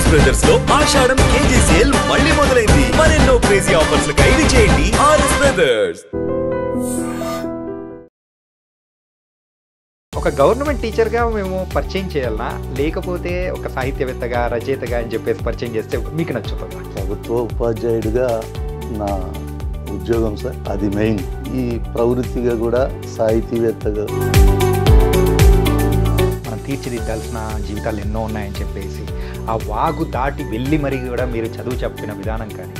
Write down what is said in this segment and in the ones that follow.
RS brothers లో ఆషాఢం KG sale మళ్ళీ మొదలైంది. మరెన్నో క్రేజీ ఆఫర్స్ ఖైదీ చేయండి ఆర్ఎస్ బ్రదర్స్. ఒక గవర్నమెంట్ టీచర్గా మేము పరిచయం చేయాలనా, లేకపోతే ఒక సాహిత్యవేత్తగా రచయితగా అని చెప్పేసి పరిచయం చేస్తే మీకు నచ్చుతుందా? ప్రభుత్వ ఉపాధ్యాయుడిగా నా ఉద్యోగం సార్, అది మెయిన్. ఈ ప్రవృత్తిగా కూడా సాహితీవేత్తగా మనం తీర్చిదిద్దాల్సిన జీవితాలు ఎన్నో ఉన్నాయని చెప్పేసి ఆ వాగు దాటి వెళ్ళి మరి కూడా మీరు చదువు చెప్పిన విధానం కానీ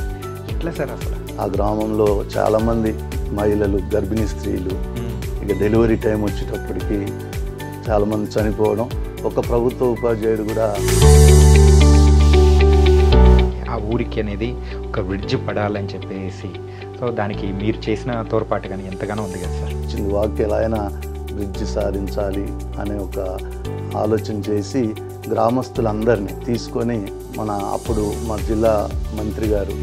ఎట్లా సార్ అసలు? ఆ గ్రామంలో చాలామంది మహిళలు, గర్భిణీ స్త్రీలు ఇక డెలివరీ టైం వచ్చేటప్పటికి చాలామంది చనిపోవడం, ఒక ప్రభుత్వ ఉపాధ్యాయుడు కూడా ఆ ఊరికి అనేది ఒక బ్రిడ్జ్ పడాలని చెప్పేసి, సో దానికి మీరు చేసిన తోడ్పాటు కానీ ఎంతగానో ఉంది కదా సార్. చిన్న వాక్య ఎలా అయినా బ్రిడ్జ్ సాధించాలి అనే ఒక ఆలోచన చేసి గ్రామస్తులందరినీ తీసుకొని అప్పుడు మా జిల్లా మంత్రి గారు,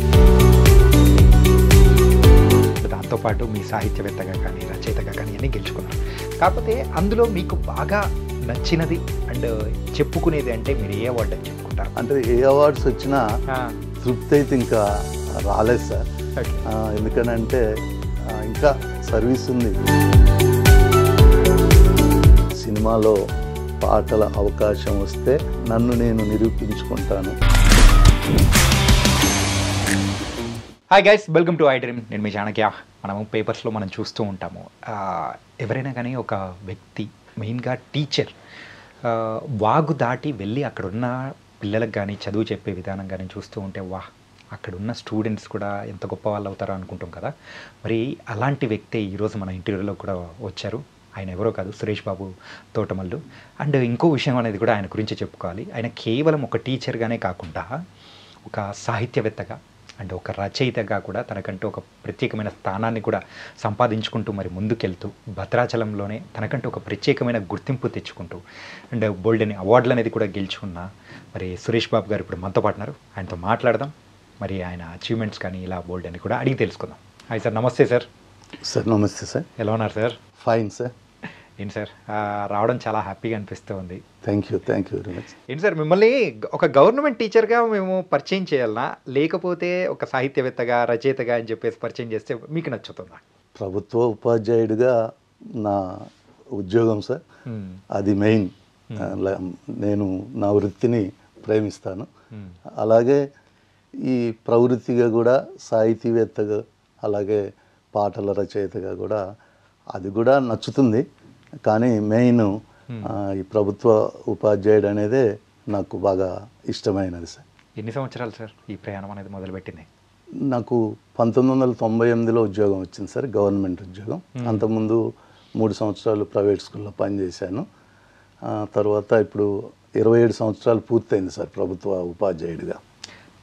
దాంతోపాటు మీ సాహిత్యవేత్తగా కానీ రచయితగా కానీ అన్నీ గెలుచుకున్నారు. కాకపోతే అందులో మీకు బాగా నచ్చినది అండ్ చెప్పుకునేది అంటే మీరు ఏ అవార్డు అని చెప్పుకుంటారు? అంటే ఏ అవార్డ్స్ వచ్చినా తృప్తి అయితే ఇంకా రాలేదు సార్. ఎందుకనంటే ఇంకా సర్వీస్ ఉంది. సినిమాలో పాటల అవకాశం వస్తే నన్ను నేను నిరూపించుకుంటాను. Hi guys, welcome to I dream. నేను మీ చాణక్య. మనము పేపర్స్లో మనం చూస్తూ ఉంటాము, ఎవరైనా కానీ ఒక వ్యక్తి, మెయిన్గా టీచర్, వాగు దాటి వెళ్ళి అక్కడున్న పిల్లలకు కానీ చదువు చెప్పే విధానం కానీ చూస్తూ ఉంటే అక్కడున్న స్టూడెంట్స్ కూడా ఎంత గొప్ప వాళ్ళు అవుతారో అనుకుంటాం కదా. మరి అలాంటి వ్యక్తే ఈరోజు మన ఇంటర్వ్యూలో కూడా వచ్చారు. ఆయన ఎవరో కాదు, సురేష్ బాబు తోటమల్లు. అండ్ ఇంకో విషయం అనేది కూడా ఆయన గురించి చెప్పుకోవాలి. ఆయన కేవలం ఒక టీచర్గానే కాకుండా ఒక సాహిత్యవేత్తగా అండ్ ఒక రచయితగా కూడా తనకంటూ ఒక ప్రత్యేకమైన స్థానాన్ని కూడా సంపాదించుకుంటూ మరి ముందుకెళ్తూ భద్రాచలంలోనే తనకంటూ ఒక ప్రత్యేకమైన గుర్తింపు తెచ్చుకుంటూ అండ్ బోల్డెన్ అవార్డులు అనేది కూడా గెలుచుకున్న మరి సురేష్ బాబు గారు ఇప్పుడు మనతో పాటున్నారు. ఆయనతో మాట్లాడదాం, మరి ఆయన అచీవ్మెంట్స్ కానీ ఇలా బోల్డ్ అని కూడా అడిగి తెలుసుకుందాం. హాయ్ సార్, నమస్తే సార్. సార్ నమస్తే సార్. ఎలా ఉన్నారు సార్? Fine sir. ఏంటి సార్, రావడం చాలా హ్యాపీగా అనిపిస్తూ ఉంది. Thank you very much. ఏంటి సార్, మిమ్మల్ని ఒక గవర్నమెంట్ టీచర్గా మేము పరిచయం చేయాలనా, లేకపోతే ఒక సాహిత్యవేత్తగా రచయితగా అని చెప్పేసి పరిచయం చేస్తే మీకు నచ్చుతుందా? ప్రభుత్వ ఉపాధ్యాయుడిగా నా ఉద్యోగం సార్, అది మెయిన్. నేను నా వృత్తిని ప్రేమిస్తాను. అలాగే ఈ ప్రవృత్తిగా కూడా సాహితీవేత్తగా, అలాగే పాటల రచయితగా కూడా అది కూడా నచ్చుతుంది. కానీ మెయిన్ ఈ ప్రభుత్వ ఉపాధ్యాయుడు అనేదే నాకు బాగా ఇష్టమైనది సార్. ఎన్ని సంవత్సరాలు సార్ ఈ ప్రయాణం అనేది మొదలుపెట్టింది? నాకు 1998లో ఉద్యోగం వచ్చింది సార్, గవర్నమెంట్ ఉద్యోగం. అంతకుముందు 3 సంవత్సరాలు ప్రైవేట్ స్కూల్లో పనిచేశాను. తర్వాత ఇప్పుడు 27 సంవత్సరాలు పూర్తయింది సార్ ప్రభుత్వ ఉపాధ్యాయుడిగా.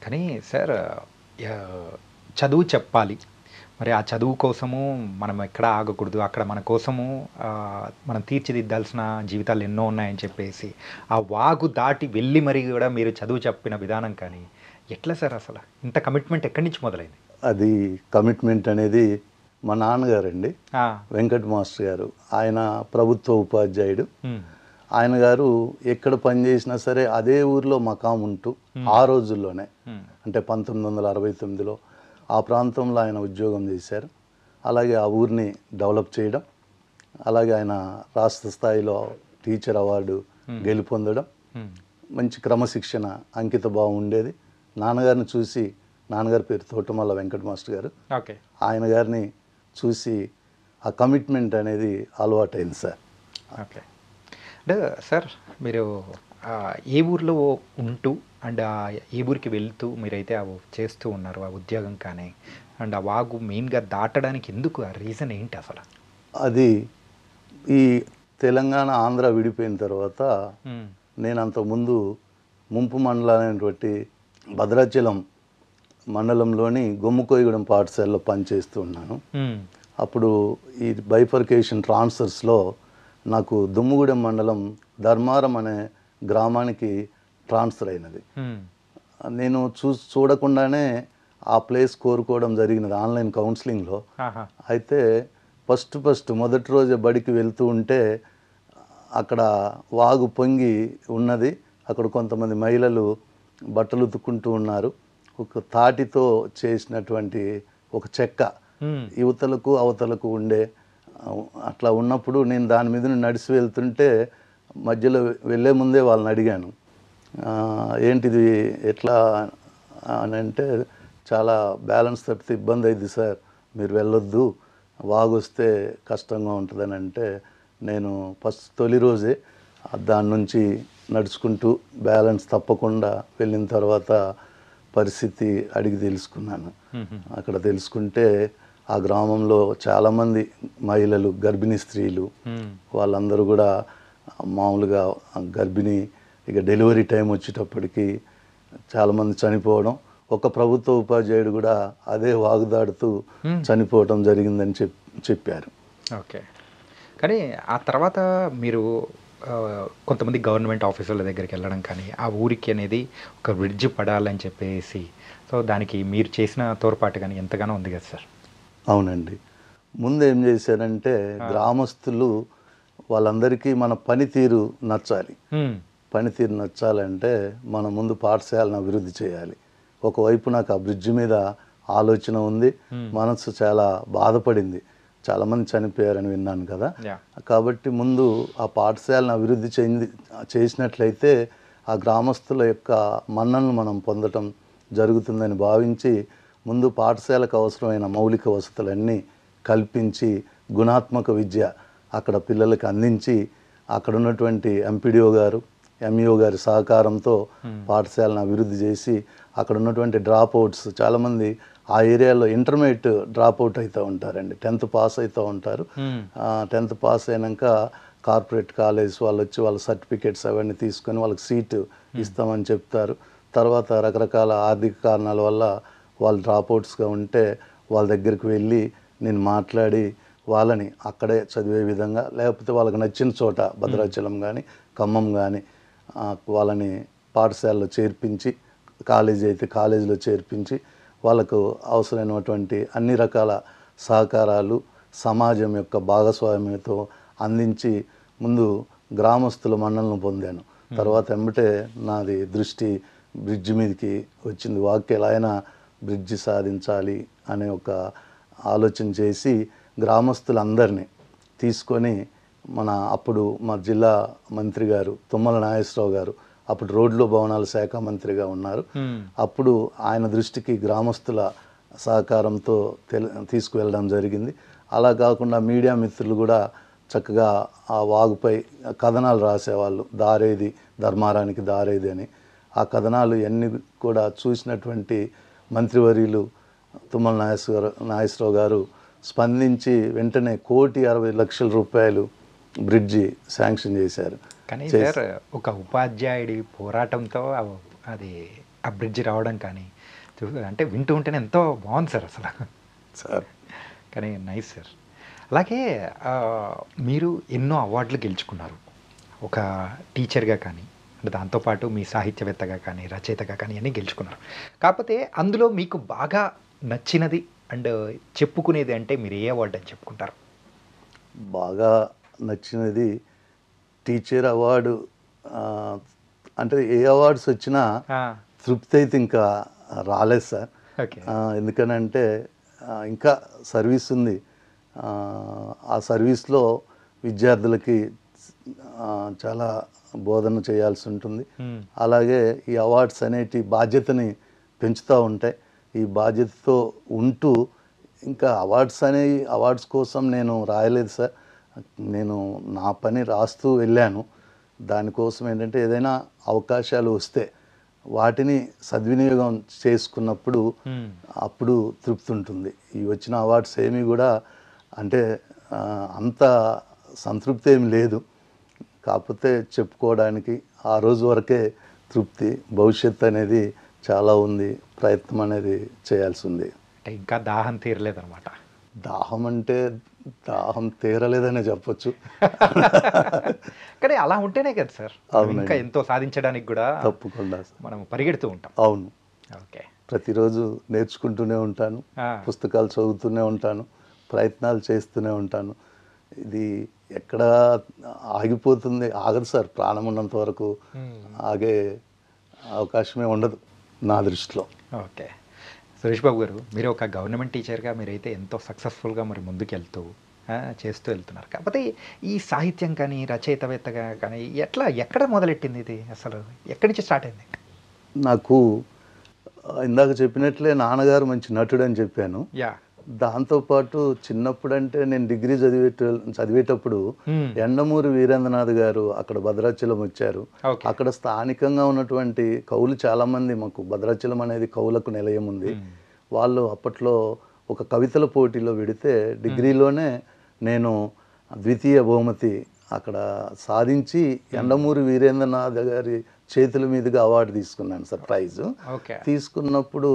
కానీ సార్, చదువు చెప్పాలి, మరి ఆ చదువు కోసము మనం ఎక్కడ ఆగకూడదు, అక్కడ మన కోసము మనం తీర్చిదిద్దాల్సిన జీవితాలు ఎన్నో ఉన్నాయని చెప్పేసి ఆ వాగు దాటి వెళ్ళి మరి కూడా మీరు చదువు చెప్పిన విధానం కానీ ఎట్లా సార్ అసలు? ఇంత కమిట్మెంట్ ఎక్కడి నుంచి మొదలైంది? అది కమిట్మెంట్ అనేది మా నాన్నగారండి, వెంకట్ మాస్టర్ గారు. ఆయన ప్రభుత్వ ఉపాధ్యాయుడు. ఆయన గారు ఎక్కడ పనిచేసినా సరే అదే ఊరిలో మకాం ఉంటూ ఆ రోజుల్లోనే, అంటే 1969లో ఆ ప్రాంతంలో ఆయన ఉద్యోగం చేశారు. అలాగే ఆ ఊరిని డెవలప్ చేయడం, అలాగే ఆయన రాష్ట్ర స్థాయిలో టీచర్ అవార్డు గెలుపొందడం, మంచి క్రమశిక్షణ, అంకిత భావం ఉండేది. నాన్నగారిని చూసి, నాన్నగారి పేరు తోటమల్ల వెంకట మాస్టర్ గారు, ఆయన గారిని చూసి ఆ కమిట్మెంట్ అనేది అలవాటైంది సార్. ఓకే. అంటే సార్, మీరు ఏ ఊర్లో ఉంటూ అండ్ ఏ ఊరికి వెళ్తూ మీరైతే చేస్తూ ఉన్నారు ఆ ఉద్యోగం కానీ, అండ్ ఆ వాగు మెయిన్గా దాటడానికి ఎందుకు, ఆ రీజన్ ఏంటి అసలు? అది ఈ తెలంగాణ ఆంధ్ర విడిపోయిన తర్వాత నేను అంతకుముందు ముంపు మండలమైనటువంటి భద్రాచలం మండలంలోని గొమ్ముకోయగూడెం పాఠశాలలో పనిచేస్తూ ఉన్నాను. అప్పుడు ఈ బైఫర్కేషన్ ట్రాన్స్ఫర్స్లో నాకు దుమ్ముగూడెం మండలం ధర్మారం అనే గ్రామానికి ట్రాన్స్ఫర్ అయినది. నేను చూడకుండానే ఆ ప్లేస్ కోరుకోవడం జరిగినది ఆన్లైన్ కౌన్సిలింగ్లో. అయితే మొదటి రోజే బడికి వెళ్తూ ఉంటే అక్కడ వాగు పొంగి ఉన్నది. అక్కడ కొంతమంది మహిళలు బట్టలు ఉతుక్కుంటూ ఉన్నారు. ఒక తాటితో చేసినటువంటి ఒక చెక్క యువతలకు అవతలకు ఉండే అట్లా ఉన్నప్పుడు నేను దాని మీద నడిచి వెళ్తుంటే మధ్యలో వెళ్ళే ముందే వాళ్ళని అడిగాను, ఏంటిది ఎట్లా అని అంటే, చాలా బ్యాలెన్స్ తప్పితే ఇబ్బంది అయింది సార్, మీరు వెళ్ళొద్దు, వాగొస్తే కష్టంగా ఉంటుందని అంటే, నేను ఫస్ట్ తొలి రోజే దాని నుంచి నడుచుకుంటూ బ్యాలెన్స్ తప్పకుండా వెళ్ళిన తర్వాత పరిస్థితి అడిగి తెలుసుకున్నాను. అక్కడ తెలుసుకుంటే ఆ గ్రామంలో చాలామంది మహిళలు, గర్భిణీ స్త్రీలు, వాళ్ళందరూ కూడా మామూలుగా గర్భిణీ, ఇక డెలివరీ టైం వచ్చేటప్పటికి చాలామంది చనిపోవడం, ఒక ప్రభుత్వ ఉపాధ్యాయుడు కూడా అదే వాగుదాడుతూ చనిపోవడం జరిగిందని చెప్పారు. ఓకే. కానీ ఆ తర్వాత మీరు కొంతమంది గవర్నమెంట్ ఆఫీసర్ల దగ్గరికి వెళ్ళడం కానీ, ఆ ఊరికి అనేది ఒక బ్రిడ్జ్ పడాలని చెప్పేసి, సో దానికి మీరు చేసిన తోడ్పాటు కానీ ఎంతగానో ఉంది కదా సార్? అవునండి. ముందు ఏం చేశారంటే, గ్రామస్తులు వాళ్ళందరికీ మన పనితీరు నచ్చాలి. పనితీరు నచ్చాలంటే మనం ముందు పాఠశాలను అభివృద్ధి చేయాలి. ఒకవైపు నాకు ఆ బ్రిడ్జ్ మీద ఆలోచన ఉంది, మనసు చాలా బాధపడింది, చాలామంది చనిపోయారని విన్నాను కదా. కాబట్టి ముందు ఆ పాఠశాలను అభివృద్ధి చేసినట్లయితే ఆ గ్రామస్తుల యొక్క మన్ననను మనం పొందటం జరుగుతుందని భావించి ముందు పాఠశాలకు అవసరమైన మౌలిక వసతులన్నీ కల్పించి గుణాత్మక విద్య అక్కడ పిల్లలకు అందించి, అక్కడ ఉన్నటువంటి ఎంపీడీఓ గారు, ఎంఈఓ గారి సహకారంతో పాఠశాలను అభివృద్ధి చేసి, అక్కడ ఉన్నటువంటి డ్రాప్ అవుట్స్ చాలామంది ఆ ఏరియాలో ఇంటర్మీడియట్ డ్రాప్ అవుట్ అవుతూ ఉంటారండి, 10th పాస్ అవుతూ ఉంటారు. 10th పాస్ అయినాక కార్పొరేట్ కాలేజ్ వాళ్ళు వచ్చి వాళ్ళ సర్టిఫికేట్స్ అవన్నీ తీసుకొని వాళ్ళకి సీటు ఇస్తామని చెప్తారు. తర్వాత రకరకాల ఆర్థిక కారణాల వల్ల వాళ్ళు డ్రాప్ అవుట్స్గా ఉంటే వాళ్ళ దగ్గరికి వెళ్ళి నేను మాట్లాడి వాళ్ళని అక్కడే చదివే విధంగా, లేకపోతే వాళ్ళకి నచ్చిన చోట భద్రాచలం కానీ ఖమ్మం కానీ వాళ్ళని పాఠశాలలో చేర్పించి, కాలేజీ అయితే కాలేజీలో చేర్పించి వాళ్ళకు అవసరమైనటువంటి అన్ని రకాల సహకారాలు సమాజం యొక్క భాగస్వామ్యంతో అందించి ముందు గ్రామస్తుల మన్ననలు పొందాను. తర్వాత ఎంబటే నాది దృష్టి బ్రిడ్జ్ మీదకి వచ్చింది. వాక్యాలు ఆయన బ్రిడ్జి సాధించాలి అనే ఒక ఆలోచన చేసి గ్రామస్తులందరినీ తీసుకొని అప్పుడు మా జిల్లా మంత్రి గారు తుమ్మల నాగేశ్వరరావు గారు అప్పుడు రోడ్లు భవనాల శాఖ మంత్రిగా ఉన్నారు. అప్పుడు ఆయన దృష్టికి గ్రామస్తుల సహకారంతో తీసుకువెళ్ళడం జరిగింది. అలా కాకుండా మీడియా మిత్రులు కూడా చక్కగా ఆ వాగుపై కథనాలు రాసేవాళ్ళు, దారేది ధర్మారానికి దారేది అని. ఆ కథనాలు అన్నీ కూడా చూసినటువంటి మంత్రివర్యులు తుమ్మల నాగేశ్వరరావు గారు స్పందించి వెంటనే 1,60,00,000 రూపాయలు బ్రిడ్జి శాంక్షన్ చేశారు. కానీ సార్, ఒక ఉపాధ్యాయుడి పోరాటంతో అది ఆ బ్రిడ్జి రావడం కానీ అంటే వింటూ ఉంటేనే ఎంతో బాగుంది సార్ అసలు. సార్ కానీ నైస్ సార్. అలాగే మీరు ఎన్నో అవార్డులు గెలుచుకున్నారు ఒక టీచర్గా కానీ, అంటే దాంతోపాటు మీ సాహిత్యవేత్తగా కానీ రచయితగా కానీ అన్నీ గెలుచుకున్నారు. కాకపోతే అందులో మీకు బాగా నచ్చినది అండ్ చెప్పుకునేది అంటే మీరు ఏ అవార్డు అని చెప్పుకుంటారు? బాగా నచ్చినది టీచర్ అవార్డు. అంటే ఏ అవార్డ్స్ వచ్చినా తృప్తి అయితే ఇంకా రాలేదు సార్. ఎందుకనంటే ఇంకా సర్వీస్ ఉంది. ఆ సర్వీస్లో విద్యార్థులకి చాలా బోధన చేయాల్సి ఉంటుంది. అలాగే ఈ అవార్డ్స్ అనేటి బాధ్యతని పెంచుతూ ఉంటాయి. ఈ బాధ్యతతో ఉంటూ ఇంకా అవార్డ్స్ కోసం నేను రాయలేదు సార్. నేను నా పని రాస్తూ వెళ్ళాను. దానికోసం ఏంటంటే ఏదైనా అవకాశాలు వస్తే వాటిని సద్వినియోగం చేసుకున్నప్పుడు అప్పుడు తృప్తి ఉంటుంది. ఈ వచ్చిన అవార్డ్స్ ఏమీ కూడా అంటే అంత సంతృప్తి ఏమి లేదు. కాకపోతే చెప్పుకోవడానికి ఆ రోజు వరకే తృప్తి. భవిష్యత్తు అనేది చాలా ఉంది, ప్రయత్నం అనేది చేయాల్సి ఉంది. అంటే ఇంకా దాహం తీరలేదన్నమాట. దాహం తీరలేదనే చెప్పొచ్చు. కానీ అలా ఉంటేనే కదా సార్ ఇంకా ఎంతో సాధించడానికి కూడా తప్పకుండా మనం పరిగెడుతూ ఉంటాం. అవును. ఓకే. ప్రతిరోజు నేర్చుకుంటూనే ఉంటాను, పుస్తకాలు చదువుతూనే ఉంటాను, ప్రయత్నాలు చేస్తూనే ఉంటాను. ఇది ఎక్కడ ఆగిపోతుంది? ఆగదు సార్. ప్రాణం ఉన్నంత వరకు ఆగే అవకాశమే ఉండదు నా దృష్టిలో. ఓకే. సురేష్ బాబు గారు, మీరు ఒక గవర్నమెంట్ టీచర్గా మీరైతే ఎంతో సక్సెస్ఫుల్గా మరి ముందుకెళ్తూ చేస్తూ వెళ్తున్నారు. కాకపోతే ఈ సాహిత్యం కానీ రచయితవేత్తగా కానీ ఎక్కడ మొదలెట్టింది ఇది? అసలు ఎక్కడి నుంచి స్టార్ట్ అయింది? నాకు ఇందాక చెప్పినట్లే నాన్నగారు మంచి నటుడు అని చెప్పాను. యా. దాంతోపాటు చిన్నప్పుడంటే నేను డిగ్రీ చదివేటప్పుడు ఎండమూరి వీరేంద్రనాథ్ గారు అక్కడ భద్రాచలం వచ్చారు. అక్కడ స్థానికంగా ఉన్నటువంటి కవులు చాలామంది, మాకు భద్రాచలం అనేది కవులకు నిలయం ఉంది, వాళ్ళు అప్పట్లో ఒక కవితల పోటీలో పెడితే డిగ్రీలోనే నేను ద్వితీయ బహుమతి అక్కడ సాధించి ఎండమూరి వీరేంద్రనాథ్ గారి చేతుల మీదుగా అవార్డు తీసుకున్నాను సార్, ప్రైజు. తీసుకున్నప్పుడు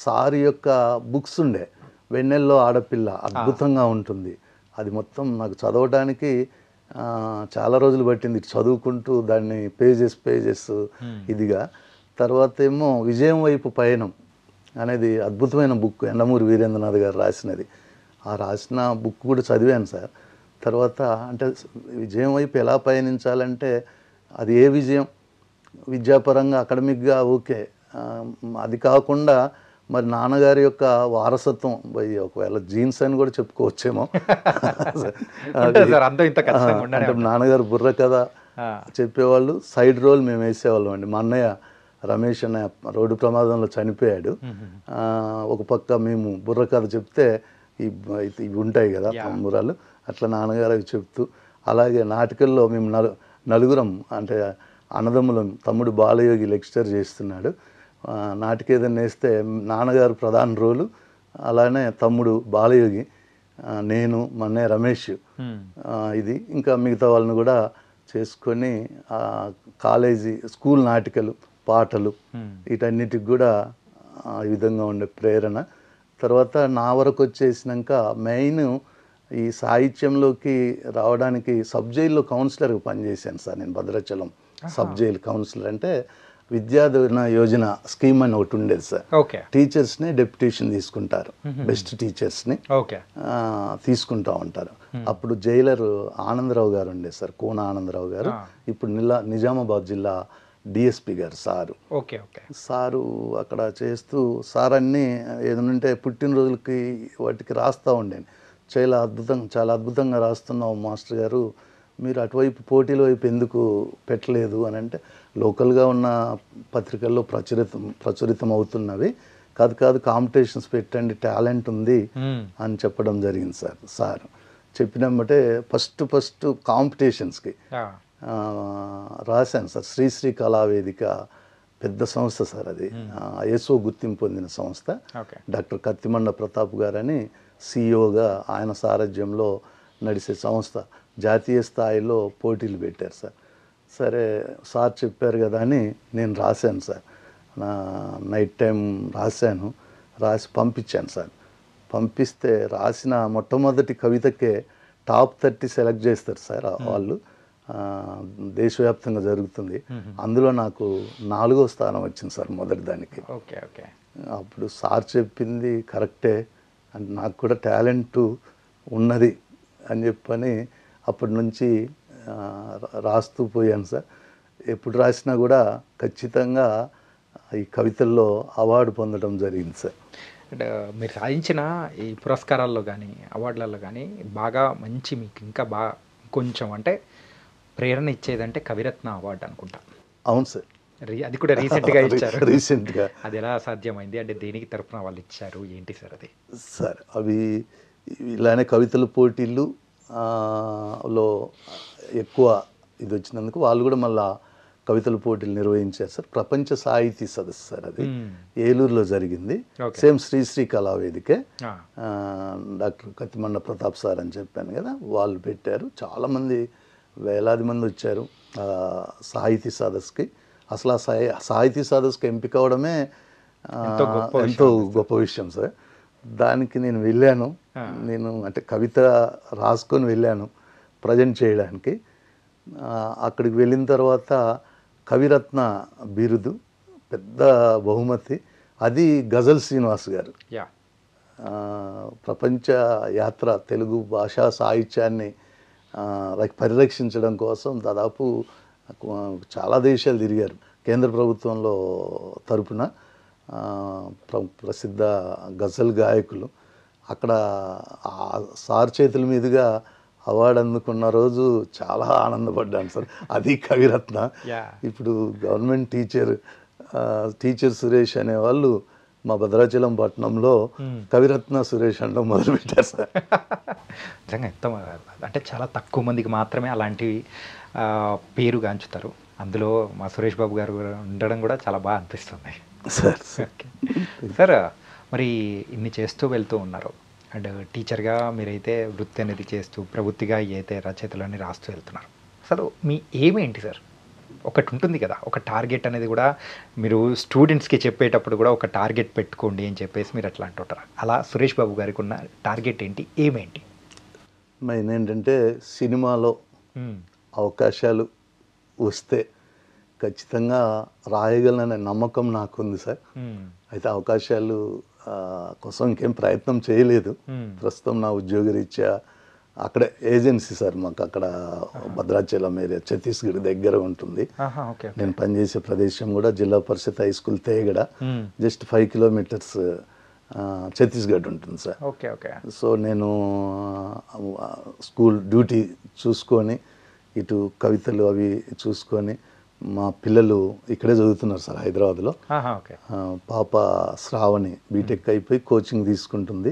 సార్ యొక్క బుక్స్ ఉండే, వెన్నెల్లో ఆడపిల్ల అద్భుతంగా ఉంటుంది. అది మొత్తం నాకు చదవడానికి చాలా రోజులు పట్టింది, చదువుకుంటూ దాన్ని పేజెస్ ఇదిగా. తర్వాత ఏమో విజయం వైపు పయనం అనేది అద్భుతమైన బుక్, ఎండమూరి వీరేంద్రనాథ్ గారు రాసినది. ఆ రాసిన బుక్ కూడా చదివాను సార్. తర్వాత అంటే విజయం వైపు ఎలా పయనించాలంటే అది ఏ విజయం, విద్యాపరంగా అకాడమిక్గా ఓకే, అది కాకుండా మరి నాన్నగారి యొక్క వారసత్వం, ఒకవేళ జీన్స్ అని కూడా చెప్పుకోవచ్చేమో. అంటే నాన్నగారు బుర్ర కథ చెప్పేవాళ్ళు, సైడ్ రోల్ మేము వేసేవాళ్ళం అండి. మా అన్నయ్య రమేష్ అన్న రోడ్డు ప్రమాదంలో చనిపోయాడు, ఒక పక్క మేము బుర్ర కథ చెప్తే ఇవి ఉంటాయి కదా తమ్మురాలు, అట్లా నాన్నగారు అవి చెప్తూ, అలాగే నాటకల్లో మేము నలుగురం అంటే అన్నదమ్ములం, తమ్ముడు బాలయోగి లెక్చర్ చేస్తున్నాడు, నాటిక ఏదైనా వేస్తే నాన్నగారు ప్రధాన రోలు, అలానే తమ్ముడు బాలయోగి, నేను మా అన్నయ్య రమేష్, ఇది ఇంకా మిగతా వాళ్ళని కూడా చేసుకొని కాలేజీ స్కూల్ నాటికలు పాటలు వీటన్నిటికి కూడా ఈ విధంగా ఉండే ప్రేరణ. తర్వాత నా వరకు వచ్చేసినాక మెయిన్ ఈ సాహిత్యంలోకి రావడానికి సబ్ జైల్లో కౌన్సిలర్గా పనిచేశాను సార్ నేను. భద్రాచలం సబ్ జైలు కౌన్సిలర్ అంటే విద్యాధన యోజన స్కీమ్ అని ఒకటి ఉండేది సార్. టీచర్స్ని డెప్యుటేషన్ తీసుకుంటారు, బెస్ట్ టీచర్స్ని తీసుకుంటూ ఉంటారు. అప్పుడు జైలర్ ఆనందరావు గారు ఉండేది సార్, కోన ఆనందరావు గారు, ఇప్పుడు నిజామాబాద్ జిల్లా డిఎస్పి గారు సారు. సారు అక్కడ చేస్తూ సార్ అన్నీ ఏదైనా పుట్టినరోజులకి వాటికి రాస్తూ ఉండేది. చాలా అద్భుతంగా రాస్తున్నావు మాస్టర్ గారు, మీరు అటువైపు పోటీల వైపు ఎందుకు పెట్టలేదు అని అంటే, లోకల్గా ఉన్న పత్రికల్లో ప్రచురితం అవుతున్నవి, కాదు కాంపిటీషన్స్ పెట్టండి, టాలెంట్ ఉంది అని చెప్పడం జరిగింది సార్. సార్ చెప్పినమ్మటే ఫస్ట్ కాంపిటీషన్స్కి రాశాను సార్. శ్రీశ్రీ కళావేదిక పెద్ద సంస్థ సార్, అది ఐఎస్ఓ గుర్తింపు పొందిన సంస్థ. డాక్టర్ కత్తిమండ ప్రతాప్ గారని సిఇఓగా ఆయన సారథ్యంలో నడిచే సంస్థ, జాతీయ స్థాయిలో పోటీలు పెట్టారు సార్. సరే సార్ చెప్పారు కదా అని నేను రాశాను సార్, నైట్ టైం రాసి పంపించాను సార్. పంపిస్తే రాసిన మొట్టమొదటి కవితకే టాప్ 30 సెలెక్ట్ చేస్తారు సార్ వాళ్ళు, దేశవ్యాప్తంగా జరుగుతుంది. అందులో నాకు 4వ స్థానం వచ్చింది సార్ మొదటి దానికి. అప్పుడు సార్ చెప్పింది కరెక్టే, అంటే నాకు కూడా టాలెంట్ ఉన్నది అని చెప్పని అప్పటి నుంచి రాస్తూ పోయాను సార్. ఎప్పుడు రాసినా కూడా ఖచ్చితంగా ఈ కవితల్లో అవార్డు పొందడం జరిగింది సార్. అంటే మీరు సాధించిన ఈ పురస్కారాల్లో కానీ అవార్డులలో కానీ బాగా మంచి మీకు ఇంకా బాగా కొంచెం అంటే ప్రేరణ ఇచ్చేదంటే కవిరత్న అవార్డు అనుకుంటా. అవును సార్, అది కూడా రీసెంట్గా ఇచ్చారు. రీసెంట్గా అది ఎలా సాధ్యమైంది, అంటే దేనికి తరపున వాళ్ళు ఇచ్చారు, ఏంటి సార్ అది? సార్ అవి ఇలానే కవితల పోటీలు లో ఎక్కువ ఇది వచ్చినందుకు వాళ్ళు కూడా మళ్ళా కవితల పోటీలు నిర్వహించారు సార్. ప్రపంచ సాహితీ సదస్సు సార్, అది ఏలూరులో జరిగింది. సేమ్ శ్రీశ్రీ కళావేదికే, డాక్టర్ కత్తిమండ ప్రతాప్ సార్ అని చెప్పాను కదా, వాళ్ళు పెట్టారు. చాలామంది వేలాది మంది వచ్చారు సాహితీ సదస్సుకి. అసలు ఆ సాహితీ సదస్సుకి ఎంపిక అవడమే ఎంతో గొప్ప విషయం సార్. దానికి నేను వెళ్ళాను, నేను అంటే కవిత రాసుకొని వెళ్ళాను ప్రజెంట్ చేయడానికి. అక్కడికి వెళ్ళిన తర్వాత కవిరత్న బిరుదు, పెద్ద బహుమతి, అది గజల్ శ్రీనివాస్ గారు ప్రపంచ యాత్ర తెలుగు భాషా సాహిత్యాన్ని పరిరక్షించడం కోసం దాదాపు చాలా దేశాలు తిరిగారు. కేంద్ర ప్రభుత్వంలో తరపున ప్రసిద్ధ గజల్ గాయకులు అక్కడ సార్ చేతుల మీదుగా అవార్డు అందుకున్న రోజు చాలా ఆనందపడ్డాను సార్. అది కవిరత్న. ఇప్పుడు గవర్నమెంట్ టీచర్ సురేష్ అనేవాళ్ళు మా భద్రాచలం పట్టణంలో కవిరత్న సురేష్ అంటే మొదలుపెట్టారు సార్. నిజంగా ఎంత అంటే చాలా తక్కువ మందికి మాత్రమే అలాంటి పేరు గాంచుతారు. అందులో మా సురేష్ బాబు గారు ఉండడం కూడా చాలా బాగా అనిపిస్తుంది సార్. సార్ మరి ఇన్ని చేస్తూ వెళ్తూ ఉన్నారు అండ్ టీచర్గా మీరైతే వృత్తి అనేది చేస్తూ ప్రవృత్తిగా అయితే రచయితలన్నీ రాస్తూ వెళ్తున్నారు. అసలు మీ ఏమేంటి సార్? ఒకటి ఉంటుంది కదా, ఒక టార్గెట్ అనేది కూడా మీరు స్టూడెంట్స్కి చెప్పేటప్పుడు కూడా ఒక టార్గెట్ పెట్టుకోండి అని చెప్పేసి మీరు అట్లా అంటుంటారు. అలా సురేష్ బాబు గారికి ఉన్న టార్గెట్ ఏంటి, ఏమేంటి? మెయిన్ ఏంటంటే సినిమాలో అవకాశాలు వస్తే ఖచ్చితంగా రాయగలననే నమ్మకం నాకుంది సార్. అయితే అవకాశాలు కోసం ఇంకేం ప్రయత్నం చేయలేదు. ప్రస్తుతం నా ఉద్యోగరీత్యా అక్కడే ఏజెన్సీ సార్, మాకు అక్కడ భద్రాచలం ఏరియా ఛత్తీస్గఢ్ దగ్గర ఉంటుంది. నేను పనిచేసే ప్రదేశం కూడా Zilla Parishad high school Tegada, just 5 kilometres Chhattisgarh ఉంటుంది సార్. సో నేను స్కూల్ డ్యూటీ చూసుకొని ఇటు కవితలు అవి చూసుకొని మా పిల్లలు ఇక్కడే చదువుతున్నారు సార్ హైదరాబాద్లో. పాప శ్రావణి బీటెక్ అయిపోయి కోచింగ్ తీసుకుంటుంది.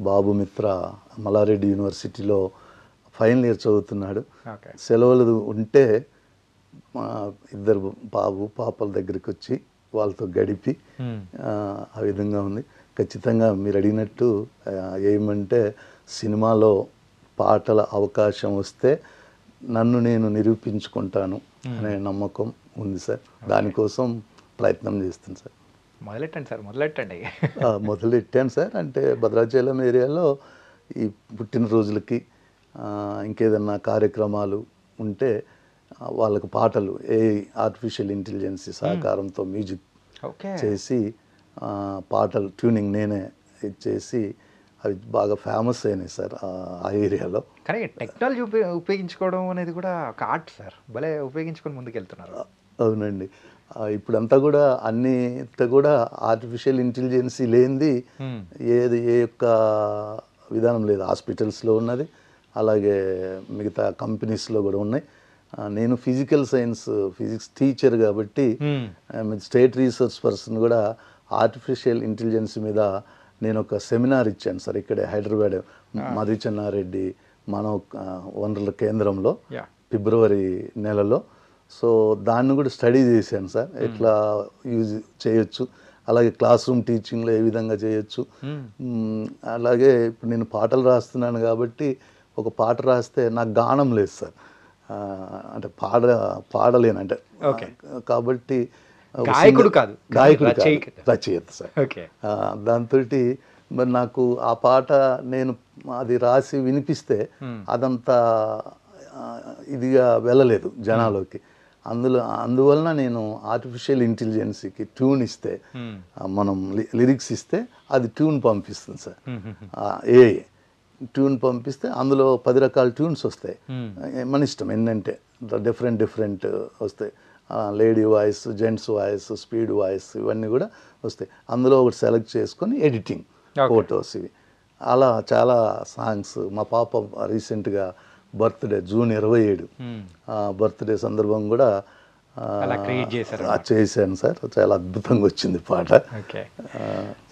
బాబు మిత్ర మల్లారెడ్డి యూనివర్సిటీలో ఫైనల్ ఇయర్ చదువుతున్నాడు. సెలవులు ఉంటే ఇద్దరు పాపల దగ్గరికి వచ్చి వాళ్ళతో గడిపి ఆ విధంగా ఉంది. ఖచ్చితంగా మీరు అడిగినట్టు ఏమంటే సినిమాలో పాటల అవకాశం వస్తే నన్ను నేను నిరూపించుకుంటాను అనే నమ్మకం ఉంది సార్. దానికోసం ప్రయత్నం చేస్తాను సార్. మొదలెట్టాను సార్. అంటే భద్రాచలం ఏరియాలో ఈ పుట్టినరోజులకి ఇంకేదన్నా కార్యక్రమాలు ఉంటే వాళ్ళకు పాటలు ఆర్టిఫిషియల్ ఇంటెలిజెన్స్ సహకారంతో మ్యూజిక్ చేసి పాటలు ట్యూనింగ్ నేనే చేసి అవి బాగా ఫేమస్ అయినాయి సార్ ఆ ఏరియాలో. కానీ టెక్నాలజీ ఉపయోగించుకోవడం అనేది కూడా ఒక ఆర్ట్ సార్, భలే ఉపయోగించుకొని ముందుకు వెళ్తున్నారు. అవునండి. ఇప్పుడంతా కూడా అన్నిట కూడా ఆర్టిఫిషియల్ ఇంటెలిజెన్సీ లేనిది ఏ యొక్క విధానం లేదు. హాస్పిటల్స్లో ఉన్నది, అలాగే మిగతా కంపెనీస్లో కూడా ఉన్నాయి. నేను ఫిజిక్స్ టీచర్ కాబట్టి స్టేట్ రీసెర్చ్ పర్సన్ కూడా ఆర్టిఫిషియల్ ఇంటెలిజెన్స్ మీద నేను ఒక సెమినార్ ఇచ్చాను సార్ ఇక్కడే హైదరాబాద్ మధు చెన్నారెడ్డి మానవ వనరుల కేంద్రంలో ఫిబ్రవరి నెలలో. సో దాన్ని కూడా స్టడీ చేశాను సార్, ఎట్లా యూజ్ చేయొచ్చు, అలాగే క్లాస్ రూమ్ టీచింగ్లో ఏ విధంగా చేయొచ్చు. అలాగే ఇప్పుడు నేను పాటలు రాస్తున్నాను కాబట్టి ఒక పాట రాస్తే నాకు గానం లేదు సార్, అంటే పాడలేను అంటే. కాబట్టి గాయకుడు కాదు, రచయిత సార్. దాంతో మరి నాకు ఆ పాట నేను అది రాసి వినిపిస్తే అదంతా ఇదిగా వెళ్ళలేదు జనాలోకి. అందువలన నేను ఆర్టిఫిషియల్ ఇంటెలిజెన్సీకి ట్యూన్ ఇస్తే, మనం లిరిక్స్ ఇస్తే అది ట్యూన్ పంపిస్తుంది సార్. ఏ ట్యూన్ పంపిస్తే అందులో 10 రకాల ట్యూన్స్ వస్తాయి. మన ఇష్టం ఏంటంటే డిఫరెంట్ వస్తాయి. Lady voice, gents voice, speed voice ఇవన్నీ కూడా వస్తాయి. అందులో ఒకటి సెలెక్ట్ చేసుకొని ఎడిటింగ్, ఫొటోస్ ఇవి అలా చాలా సాంగ్స్. మా పాప రీసెంట్గా బర్త్డే జూన్ 27 బర్త్డే సందర్భం కూడా చేశాను సార్. చాలా అద్భుతంగా వచ్చింది పాట.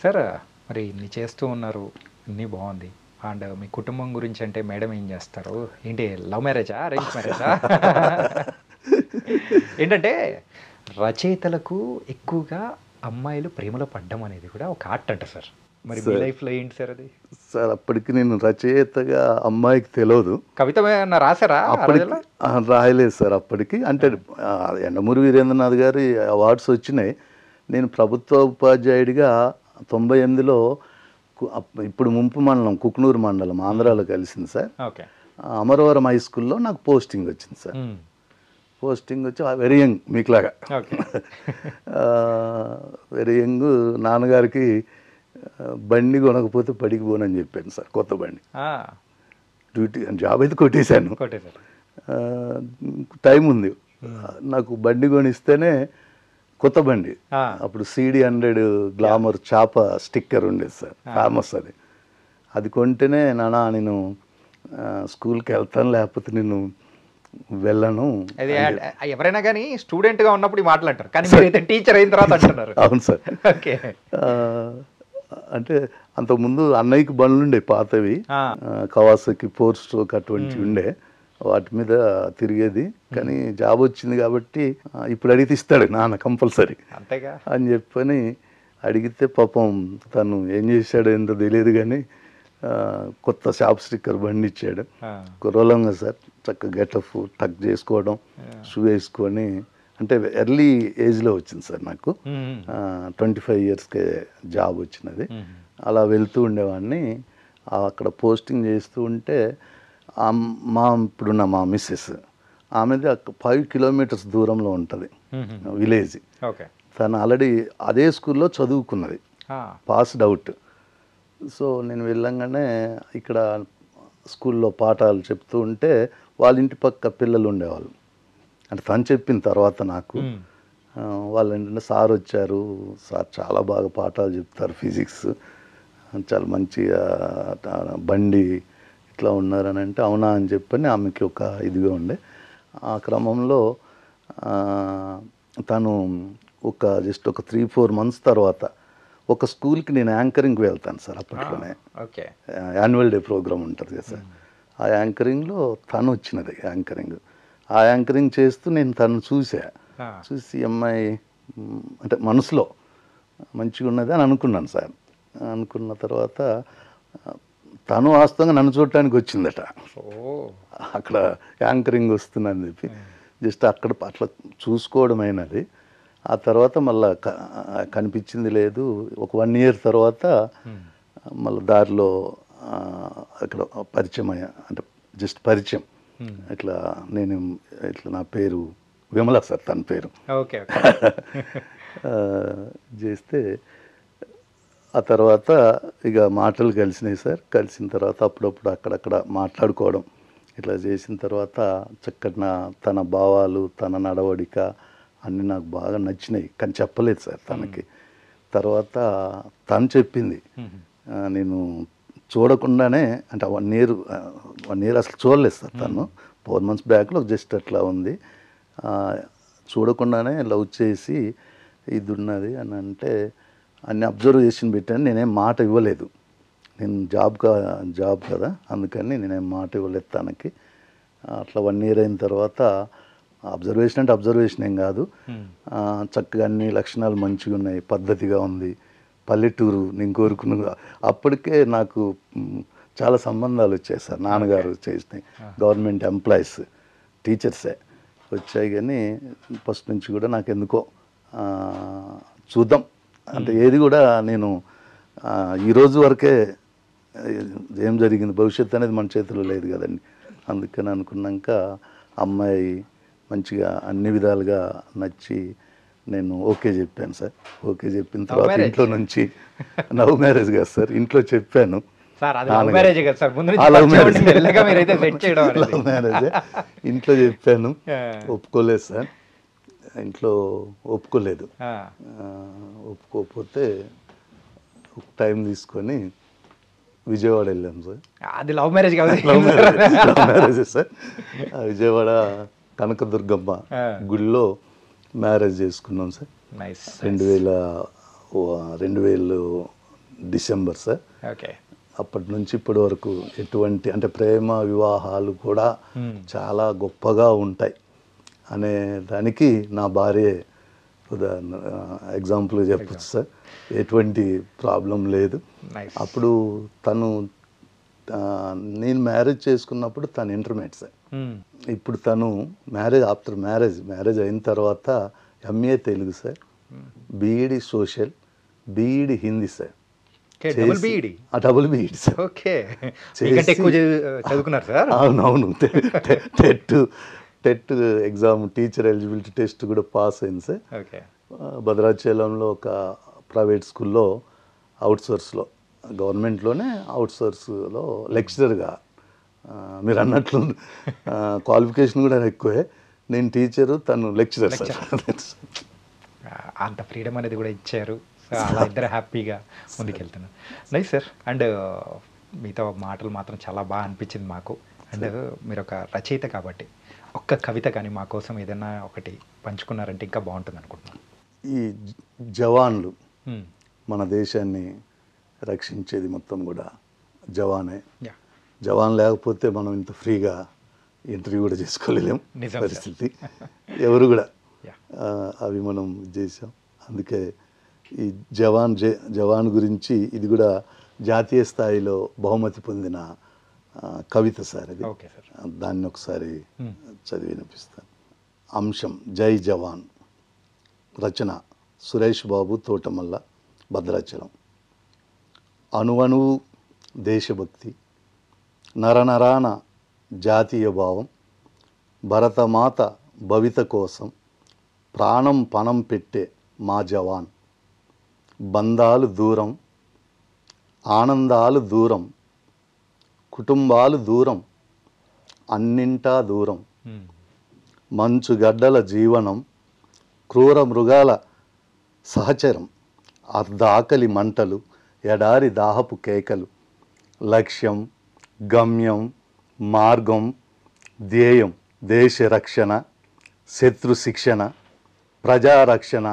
సార్ మరి ఇన్ని చేస్తూ ఉన్నారు, ఇన్ని బాగుంది. అండ్ మీ కుటుంబం గురించి అంటే మేడం ఏం చేస్తారు ఏంటి, లవ్ మ్యారేజా అరేంజ్ మ్యారేజా? ఏంటంటే రచయితలకు ఎక్కువగా అమ్మాయిలు ప్రేమలో పడ్డం అనేది కూడా ఒక ఆర్ట్ అంట సార్. మరి మీ లైఫ్లో ఏంటి సార్ అది? సార్ అప్పటికి నేను రచయితగా అమ్మాయికి తెలియదు. కవిత రాశారా? రాయలేదు సార్ అప్పటికి. అంటే యండమూరి వీరేంద్రనాథ్ గారి అవార్డ్స్ వచ్చినాయి. నేను ప్రభుత్వ ఉపాధ్యాయుడిగా 98లో ఇప్పుడు ముంపు మండలం కుక్నూరు మండలం ఆంధ్రాలో కలిసింది సార్. అమరవరం హై స్కూల్లో నాకు పోస్టింగ్ వచ్చింది సార్. పోస్టింగ్ వచ్చి వెరీ యంగ్, మీకులాగా వెరీ యంగ్. నాన్నగారికి బండి కొనకపోతే పడికి పోనని చెప్పాను సార్, కొత్త బండి. డ్యూటీ జాబ్ అయితే కొట్టేశాను. టైం ఉంది, నాకు బండి కొనిస్తేనే కొత్త బండి. అప్పుడు CD100 గ్లామర్ చేప స్టిక్కర్ ఉండేది సార్, ఫేమస్ అది. అది కొంటేనే నాన్న నేను స్కూల్కి వెళ్తాను, లేకపోతే నేను వెళ్ళను. అది ఎవరైనా కానీ స్టూడెంట్గా ఉన్నప్పుడు ఈ మాటలు అంటారు, కానీ మీరైతే టీచర్ అయిన తర్వాత అంటున్నారు. అవును సార్. ఓకే. అంటే అంతకుముందు అన్నయ్యకి బండ్లు ఉండే పాతవి, కవాసకి 4 స్ట్రోక్ అటువంటివి ఉండే, వాటి మీద తిరిగేది. కానీ జాబ్ వచ్చింది కాబట్టి ఇప్పుడు అడిగితే ఇస్తాడు నాన్న కంపల్సరీ అంతేగా అని చెప్పని అడిగితే పాపం తను ఏం చేశాడో ఏంటో తెలియదు, కానీ కొత్త షాప్ స్టిక్కర్ బండి ఇచ్చాడు. కుర్రోలంగా సార్, చక్కగా గెటఫ్ టక్ చేసుకోవడం, షూ వేసుకొని, అంటే ఎర్లీ ఏజ్లో వచ్చింది సార్ నాకు. 25 ఇయర్స్కే జాబ్ వచ్చినది. అలా వెళ్తూ ఉండేవాడిని. అక్కడ పోస్టింగ్ చేస్తూ ఉంటే ఇప్పుడున్న మా మిస్సెస్, ఆమెది 5 కిలోమీటర్స్ దూరంలో ఉంటుంది విలేజ్. తను ఆల్రెడీ అదే స్కూల్లో చదువుకున్నది, పాస్డ్ అవుట్. సో నేను వెళ్ళంగానే ఇక్కడ స్కూల్లో పాఠాలు చెప్తూ ఉంటే వాళ్ళ ఇంటి పక్క పిల్లలు ఉండేవాళ్ళు. అంటే తను చెప్పిన తర్వాత నాకు వాళ్ళు ఏంటంటే, సార్ వచ్చారు, సార్ చాలా బాగా పాఠాలు చెప్తారు, ఫిజిక్స్ చాలా మంచిగా, బండి ఇట్లా ఉన్నారని అంటే, అవునా అని చెప్పని ఆమెకి ఒక ఇదిగా ఉండే. ఆ క్రమంలో తను జస్ట్ ఒక 3-4 మంత్స్ తర్వాత ఒక స్కూల్కి నేను యాంకరింగ్కి వెళ్తాను సార్. అప్పట్లోనే యాన్యువల్ డే ప్రోగ్రామ్ ఉంటుంది కదా సార్, ఆ యాంకరింగ్లో తను వచ్చినది యాంకరింగ్. ఆ యాంకరింగ్ చేస్తూ నేను తను చూసి అమ్మాయి అంటే మనసులో మంచిగా ఉన్నది అని అనుకున్నాను సార్. అనుకున్న తర్వాత తను వాస్తవంగా నన్ను చూడటానికి వచ్చిందట. అక్కడ యాంకరింగ్ వస్తుందని చెప్పి జస్ట్ అక్కడ అట్లా చూసుకోవడం అయినది. ఆ తర్వాత మళ్ళీ కనిపించింది లేదు. ఒక 1 ఇయర్ తర్వాత మళ్ళీ దారిలో అక్కడ పరిచయం అంటే జస్ట్ పరిచయం, ఇట్లా నా పేరు విమల సార్, తన పేరు. ఓకే. చేస్తే ఆ తర్వాత ఇక మాటలు కలిసినాయి సార్. కలిసిన తర్వాత అప్పుడప్పుడు అక్కడక్కడ మాట్లాడుకోవడం ఇట్లా చేసిన తర్వాత చక్కటి తన భావాలు, తన నడవడిక అన్నీ నాకు బాగా నచ్చినాయి, కానీ చెప్పలేదు సార్ తనకి. తర్వాత తను చెప్పింది, నేను చూడకుండానే, అంటే 1 ఇయర్ అసలు చూడలేదు సార్ తను, 4 మంత్స్ బ్యాక్లో జస్ట్ అట్లా ఉంది, చూడకుండానే లవ్ చేసి ఇది ఉన్నది అని అంటే అన్ని అబ్జర్వేషన్ పెట్టాను. నేనేం మాట ఇవ్వలేదు, నేను జాబ్ కదా, అందుకని నేనేం మాట ఇవ్వలేదు తనకి. అట్లా 1 ఇయర్ అయిన తర్వాత అబ్జర్వేషన్ అంటే అబ్జర్వేషన్ ఏం కాదు, చక్కగా అన్ని లక్షణాలు మంచిగా ఉన్నాయి, పద్ధతిగా ఉంది, పల్లెటూరు నేను కోరుకున్న. అప్పటికే నాకు చాలా సంబంధాలు వచ్చాయి సార్, నాన్నగారు చేసినాయి, గవర్నమెంట్ ఎంప్లాయీస్, టీచర్సే వచ్చాయి. కానీ ఫస్ట్ నుంచి కూడా నాకు ఎందుకో చూద్దాం అంటే ఏది కూడా నేను ఈరోజు వరకే ఏం జరిగింది, భవిష్యత్తు అనేది మన చేతిలో లేదు కదండి. అందుకని అనుకున్నాక అమ్మాయి మంచిగా అన్ని విధాలుగా నచ్చి నేను ఓకే చెప్పాను సార్. ఓకే చెప్పిన తర్వాత ఇంట్లో నుంచి లవ్ మ్యారేజ్ కాదు సార్, ఇంట్లో చెప్పాను. లవ్ మ్యారేజ్ ఇంట్లో చెప్పాను, ఒప్పుకోలేదు సార్, ఇంట్లో ఒప్పుకోలేదు. ఒప్పుకోకపోతే టైం తీసుకొని విజయవాడ వెళ్ళాం సార్. అది లవ్ మ్యారేజ్ కాదు, love marriage sir. Vijayawada Kanakadurgamma గుడిలో మ్యారేజ్ చేసుకున్నాం సార్. 2000 December sir. అప్పటి నుంచి ఇప్పటి వరకు ఎటువంటి అంటే ప్రేమ వివాహాలు కూడా చాలా గొప్పగా ఉంటాయి అనే దానికి నా భార్య ఉదాహరణ, ఎగ్జాంపుల్ చెప్పచ్చు సార్. ఎటువంటి ప్రాబ్లం లేదు. అప్పుడు నేను మ్యారేజ్ చేసుకున్నప్పుడు తను ఇంటర్మీడియట్ సార్. ఇప్పుడు తను ఆఫ్టర్ మ్యారేజ్ అయిన తర్వాత MA Telugu sir, BEd social, BEd Hindi sir. Double B Ed sir. అవునవును. TET exam, teacher eligibility test కూడా పాస్ అయింది సార్. భద్రాచలంలో ఒక ప్రైవేట్ స్కూల్లో అవుట్సోర్స్లో, గవర్నమెంట్లోనే అవుట్సోర్స్లో లెక్చరర్గా. మీరు అన్నట్లు క్వాలిఫికేషన్ కూడా ఎక్కువే. నేను టీచరు, తను లెక్చరర్ సార్. అంత ఫ్రీడమ్ అనేది కూడా ఇచ్చారు. సో అలా ఇద్దరు హ్యాపీగా ముందుకెళ్తున్నారు. Nice sir. అండ్ మీతో మాటలు మాత్రం చాలా బాగా అనిపించింది మాకు. అండ్ మీరు ఒక రచయిత కాబట్టి ఒక్క కవిత కానీ మా కోసం ఏదైనా ఒకటి పంచుకున్నారంటే ఇంకా బాగుంటుంది అనుకుంటున్నాను. ఈ జవాన్లు మన దేశాన్ని రక్షించేది మొత్తం కూడా జవానే. జవాన్ లేకపోతే మనం ఇంత ఫ్రీగా ఇంటర్వ్యూ కూడా చేసుకోలేము పరిస్థితి. ఎవరు కూడా అవి మనం చేసాం. అందుకే ఈ జవాన్ గురించి ఇది కూడా జాతీయ స్థాయిలో బహుమతి పొందిన కవిత సార్ ఇది. దాన్ని ఒకసారి చదివి వినిపిస్తాను. అంశం జై జవాన్. రచన సురేష్ బాబు తోటమల్ల, భద్రాచలం. అణువణువు దేశభక్తి, నరనరాన జాతీయ భావం, భరతమాత భవిత కోసం ప్రాణం పణం పెట్టే మా జవాన్. బంధాలు దూరం, ఆనందాలు దూరం, కుటుంబాలు దూరం, అన్నింటా దూరం. మంచుగడ్డల జీవనం, క్రూర మృగాల సహచరం, అర్ధ ఆకలి మంటలు, ఎడారి దాహపు కేకలు. లక్ష్యం, గమ్యం, మార్గం, ధ్యేయం దేశ రక్షణ, శత్రు శిక్షణ, ప్రజారక్షణ,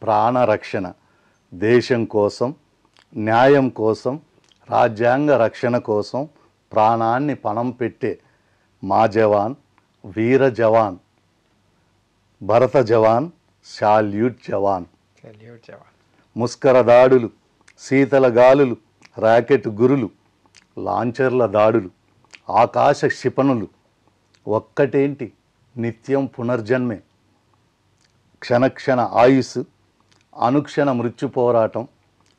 ప్రాణరక్షణ. దేశం కోసం, న్యాయం కోసం, రాజ్యాంగ రక్షణ కోసం ప్రాణాన్ని పణం పెట్టే మా జవాన్, వీర జవాన్, భరత జవాన్, శాల్యూట్ జవాన్. ముస్కర దాడులు, శీతల గాలులు, రాకెట్ గురులు, లాంచర్ల దాడులు, ఆకాశ క్షిపణులు, ఒక్కటేంటి నిత్యం పునర్జన్మే. క్షణక్షణ ఆయుస్సు, అనుక్షణ మృత్యు పోరాటం,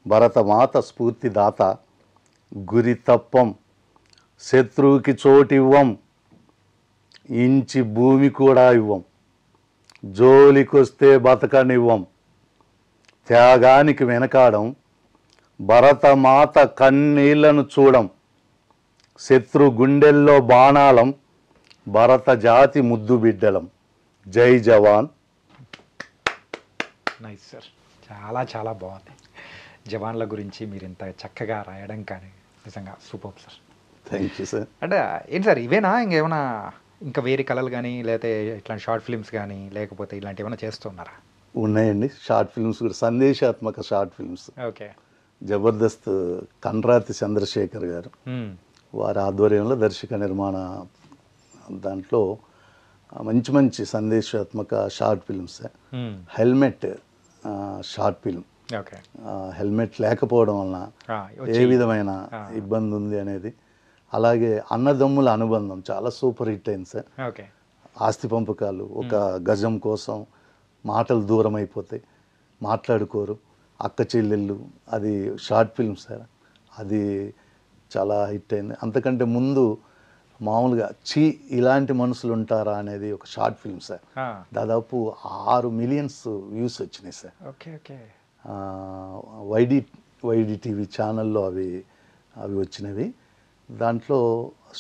భరతమాత స్ఫూర్తిదాత. గురి తప్పం, శత్రువుకి చోటివ్వం, ఇంచి భూమి కూడా ఇవ్వం. జోలికొస్తే బతకనివ్వం, త్యాగానికి వెనకాడం. భరతమాత కన్నీళ్లను చూడం, శత్రు గుండెల్లో బాణాలం. భరత జాతి ముద్దు బిడ్డలం. జై జవాన్. Nice sir. చాలా చాలా బాగుంది. జవాన్ల గురించి మీరు ఇంత చక్కగా రాయడం కానీ నిజంగా super sir. Thank you sir. అంటే ఏంటి సార్ ఇవేనా, ఇంకేమైనా ఇంకా వేరే కళలు కానీ లేకపోతే ఇట్లాంటి షార్ట్ ఫిల్మ్స్ కానీ లేకపోతే ఇలాంటి ఏమైనా చేస్తున్నారా? ఉన్నాయండి షార్ట్ ఫిల్మ్స్ కూడా, సందేశాత్మక short films. Okay. Jabardasth Kandrathi Chandrasekhar garu వారి ఆధ్వర్యంలో దర్శక నిర్మాణ దాంట్లో మంచి మంచి సందేశాత్మక short films. Helmet short film. Helmet లేకపోవడం వలన ఏ విధమైన ఇబ్బంది ఉంది అనేది. అలాగే అన్నదమ్ముల అనుబంధం చాలా సూపర్ హిట్ అయింది సార్. ఆస్తి పంపకాలు, ఒక గజం కోసం మాటలు దూరం అయిపోతాయి, మాట్లాడుకోరు, అక్క చెల్లెళ్ళు, అది షార్ట్ ఫిల్మ్ సార్. అది చాలా హిట్ అయింది. అంతకంటే ముందు మామూలుగా ఇలాంటి మనుషులు ఉంటారా అనేది ఒక షార్ట్ ఫిల్మ్ సార్. దాదాపు 6 మిలియన్స్ వ్యూస్ వచ్చినాయి సార్. వైడి టీవీ ఛానల్లో అవి వచ్చినవి. దాంట్లో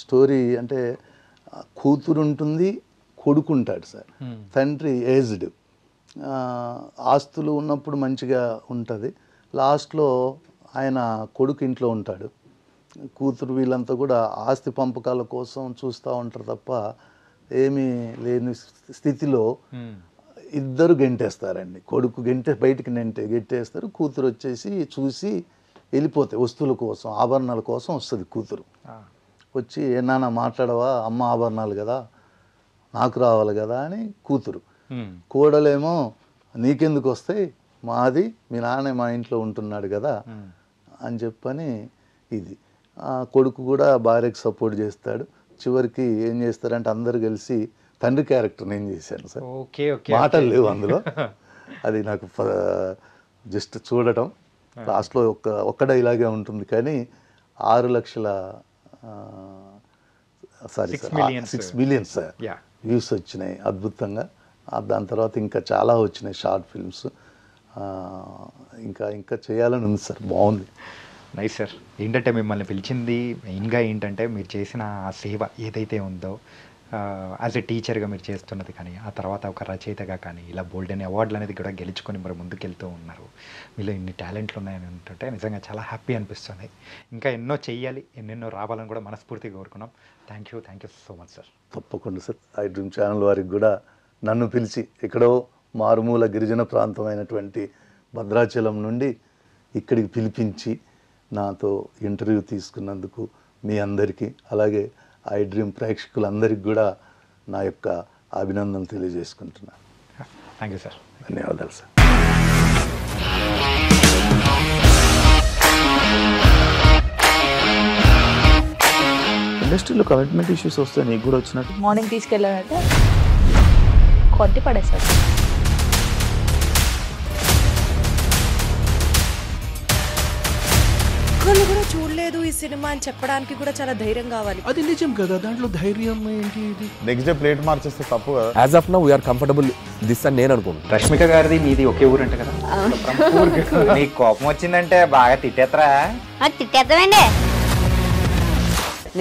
స్టోరీ అంటే కూతురు ఉంటుంది, కొడుకుంటాడు సార్. తండ్రి ఏజ్డ్, ఆస్తులు ఉన్నప్పుడు మంచిగా ఉంటుంది. లాస్ట్లో ఆయన కొడుకు ఇంట్లో ఉంటాడు, కూతురు వీళ్ళంతా కూడా ఆస్తి పంపకాల కోసం చూస్తూ ఉంటారు తప్ప ఏమీ లేని స్థితిలో ఇద్దరు గెంటేస్తారండి. కొడుకు బయటికి గెంటేస్తారు, కూతురు వచ్చేసి చూసి వెళ్ళిపోతాయి. వస్తువుల కోసం, ఆభరణాల కోసం వస్తుంది కూతురు. వచ్చి ఏనాన్న మాట్లాడవా, అమ్మ ఆభరణాలు కదా నాకు రావాలి కదా అని కూతురు. కోడలేమో నీకెందుకు వస్తాయి, మాది మీ నాన్న మా ఇంట్లో ఉంటున్నాడు కదా అని చెప్పని. ఇది కొడుకు కూడా భార్యకి సపోర్ట్ చేస్తాడు. చివరికి ఏం చేస్తారంటే అందరు కలిసి తండ్రి క్యారెక్టర్ నేను చేశాను సార్. మాటలు లేవు అందులో, అది నాకు జస్ట్ చూడటం. లాస్ట్లో ఒక్క డైలాగే ఉంటుంది కానీ 6 లక్షల 6 మిలియన్స్ సార్ వ్యూస్ వచ్చినాయి అద్భుతంగా. దాని తర్వాత ఇంకా చాలా వచ్చినాయి షార్ట్ ఫిల్మ్స్. ఇంకా చేయాలని ఉంది సార్. బాగుంది. Nice sir. ఏంటంటే మిమ్మల్ని పిలిచింది మెయిన్గా ఏంటంటే మీరు చేసిన ఆ సేవ ఏదైతే ఉందో యాజ్ ఎ టీచర్గా మీరు చేస్తున్నది కానీ, ఆ తర్వాత ఒక రచయితగా కానీ, ఇలా బోల్డెన్ అవార్డులు అనేది కూడా గెలుచుకొని మరి ముందుకెళ్తూ ఉన్నారు. మీలో ఇన్ని టాలెంట్లు ఉన్నాయని అంటుంటే నిజంగా చాలా హ్యాపీ అనిపిస్తుంది. ఇంకా ఎన్నో చెయ్యాలి, ఎన్నెన్నో రావాలని కూడా మనస్ఫూర్తిగా కోరుకున్నాం. Thank you so much sir. తప్పకుండా సార్. ఐ డ్రీమ్ ఛానల్ వారికి కూడా నన్ను పిలిచి ఎక్కడో మారుమూల గిరిజన ప్రాంతమైనటువంటి భద్రాచలం నుండి ఇక్కడికి పిలిపించి నాతో ఇంటర్వ్యూ తీసుకున్నందుకు మీ అందరికీ, అలాగే ఐ డ్రీమ్ ప్రేక్షకులందరికీ కూడా నా యొక్క అభినందనలు తెలియజేసుకుంటున్నాను. Thank you sir. ధన్యవాదాలు సార్. ఇండస్ట్రీలో కమిట్మెంట్ ఇష్యూస్ వస్తే నీకు కూడా వచ్చినట్టు మార్నింగ్ తీసుకెళ్ళాడంటే కొట్టి పడేశాడు. ఒక్కళ్ళు కూడా చూడలేదు ఈ సినిమా అని చెప్పడానికి కూడా చాలా ధైర్యం కావాలి. అది నిజం కదా, దాంట్లో ధైర్యం ఏంటి? ఇది నెక్స్ట్ డే ప్లేట్ మార్చేస్తే తప్పు కదా. As of now we are comfortable this అని నేను అనుకుంటున్నాను. రష్మిక గారిది మీది ఒకే ఊరు అంట కదా? మీకు కోపం వచ్చిందంటే బాగా తిట్టేత్తరా? తిట్టేద్దామండి.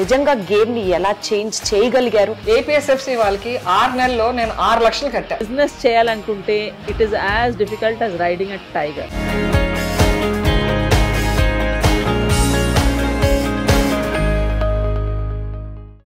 నిజంగా గేమ్ ని ఎలా చేంజ్ చేయగలిగారు? ఏపీఎస్ఎఫ్సి వాళ్ళకి 6 నెలల్లో నేను 6 లక్షలు కట్టా. బిజినెస్ చేయాలనుకుంటే it is as difficult as riding a tiger.